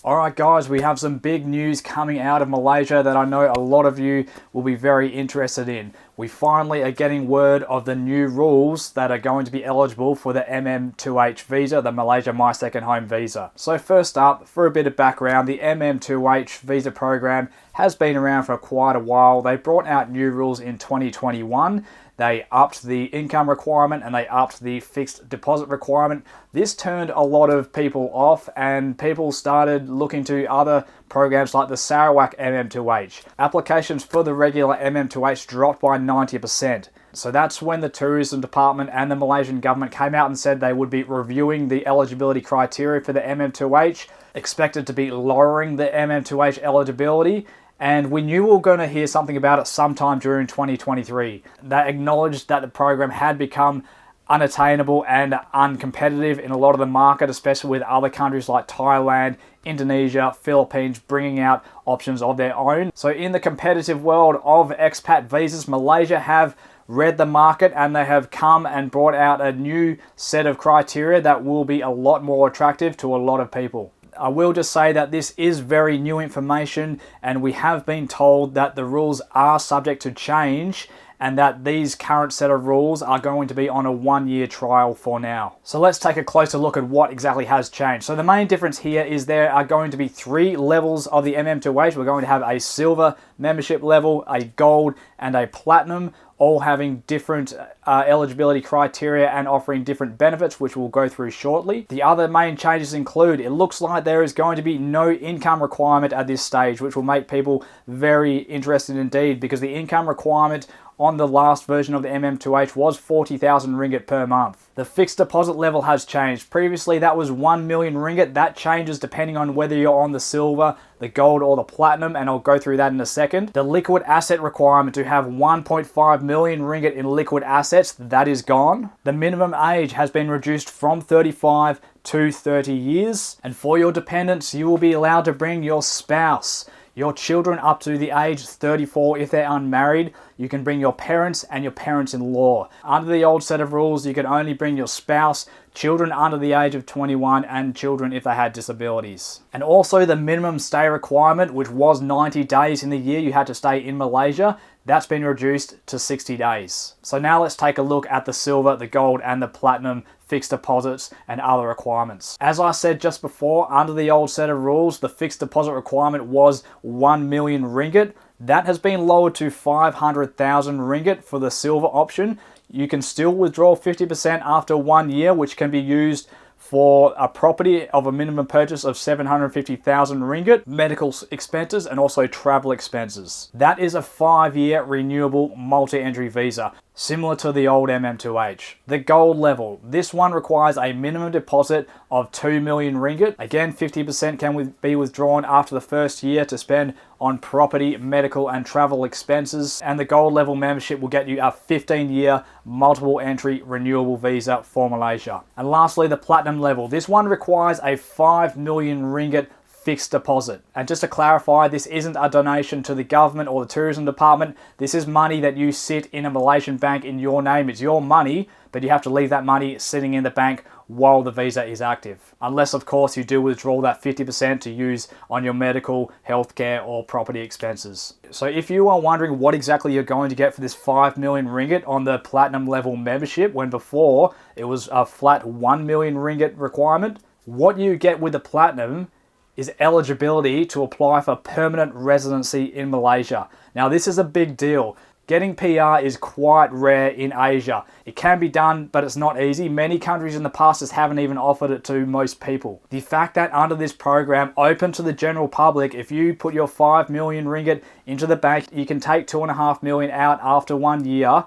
Alright guys, we have some big news coming out of Malaysia that I know a lot of you will be very interested in. We finally are getting word of the new rules that are going to be eligible for the MM2H visa, the Malaysia My Second Home visa. So first up, for a bit of background, the MM2H visa program has been around for quite a while. They brought out new rules in 2021. They upped the income requirement and they upped the fixed deposit requirement. This turned a lot of people off and people started looking to other programs like the Sarawak MM2H. Applications for the regular MM2H dropped by 90%. So that's when the tourism department and the Malaysian government came out and said they would be reviewing the eligibility criteria for the MM2H, expected to be lowering the MM2H eligibility. And we knew we were going to hear something about it sometime during 2023. They acknowledged that the program had become unattainable and uncompetitive in a lot of the market, especially with other countries like Thailand, Indonesia, Philippines bringing out options of their own. So in the competitive world of expat visas, Malaysia have read the market and they have come and brought out a new set of criteria that will be a lot more attractive to a lot of people. I will just say that this is very new information and we have been told that the rules are subject to change and that these current set of rules are going to be on a 1-year trial for now. So let's take a closer look at what exactly has changed. So the main difference here is there are going to be 3 levels of the MM2H. We're going to have a silver membership level, a gold and a platinum, all having different eligibility criteria and offering different benefits, which we'll go through shortly. The other main changes include, it looks like there is going to be no income requirement at this stage, which will make people very interested indeed, because the income requirement on the last version of the MM2H was 40,000 ringgit per month. The fixed deposit level has changed. Previously that was 1 million ringgit. That changes depending on whether you're on the silver, the gold or the platinum, and I'll go through that in a second. The liquid asset requirement to have 1.5 million ringgit in liquid assets, that is gone. The minimum age has been reduced from 35 to 30 years. And for your dependents, you will be allowed to bring your spouse, your children up to the age 34 if they're unmarried. You can bring your parents and your parents-in-law. Under the old set of rules, you can only bring your spouse, children under the age of 21, and children if they had disabilities. And also the minimum stay requirement, which was 90 days in the year you had to stay in Malaysia, that's been reduced to 60 days. So now let's take a look at the silver, the gold, and the platinum fixed deposits and other requirements. As I said just before, under the old set of rules, the fixed deposit requirement was 1 million ringgit. That has been lowered to 500,000 ringgit for the silver option. You can still withdraw 50% after 1 year, which can be used for a property of a minimum purchase of 750,000 ringgit, medical expenses, and also travel expenses. That is a 5-year renewable multi-entry visa, similar to the old MM2H. The gold level, this one requires a minimum deposit of 2 million ringgit. Again, 50% can be withdrawn after the first year to spend on property, medical, and travel expenses. And the gold level membership will get you a 15-year multiple entry renewable visa for Malaysia. And lastly, the platinum level. This one requires a 5 million ringgit fixed deposit. And just to clarify, this isn't a donation to the government or the tourism department. This is money that you sit in a Malaysian bank in your name. It's your money, but you have to leave that money sitting in the bank while the visa is active. Unless, of course, you do withdraw that 50% to use on your medical, healthcare, or property expenses. So if you are wondering what exactly you're going to get for this 5 million ringgit on the platinum level membership, when before it was a flat 1 million ringgit requirement, what you get with the platinum is eligibility to apply for permanent residency in Malaysia. Now, this is a big deal. Getting PR is quite rare in Asia. It can be done, but it's not easy. Many countries in the past just haven't even offered it to most people. The fact that under this program, open to the general public, if you put your 5 million ringgit into the bank, you can take 2.5 million out after 1 year.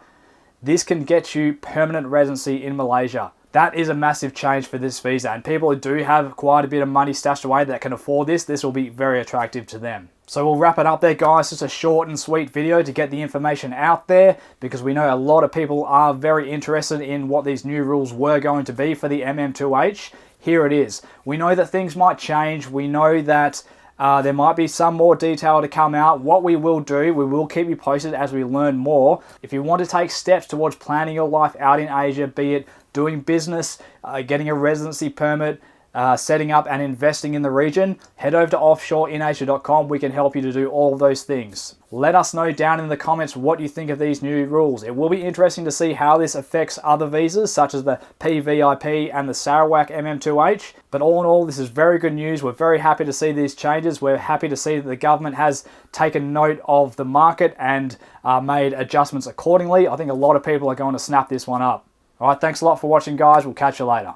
This can get you permanent residency in Malaysia. That is a massive change for this visa, and people who do have quite a bit of money stashed away that can afford this, this will be very attractive to them. So we'll wrap it up there, guys. Just a short and sweet video to get the information out there, because we know a lot of people are very interested in what these new rules were going to be for the MM2H. Here it is. We know that things might change. We know that there might be some more detail to come out. What we will do, we will keep you posted as we learn more. If you want to take steps towards planning your life out in Asia, be it doing business, getting a residency permit, setting up and investing in the region, head over to offshoreinAsia.com. We can help you to do all of those things. Let us know down in the comments what you think of these new rules. It will be interesting to see how this affects other visas, such as the PVIP and the Sarawak MM2H. But all in all, this is very good news. We're very happy to see these changes. We're happy to see that the government has taken note of the market and made adjustments accordingly. I think a lot of people are going to snap this one up. All right, thanks a lot for watching, guys. We'll catch you later.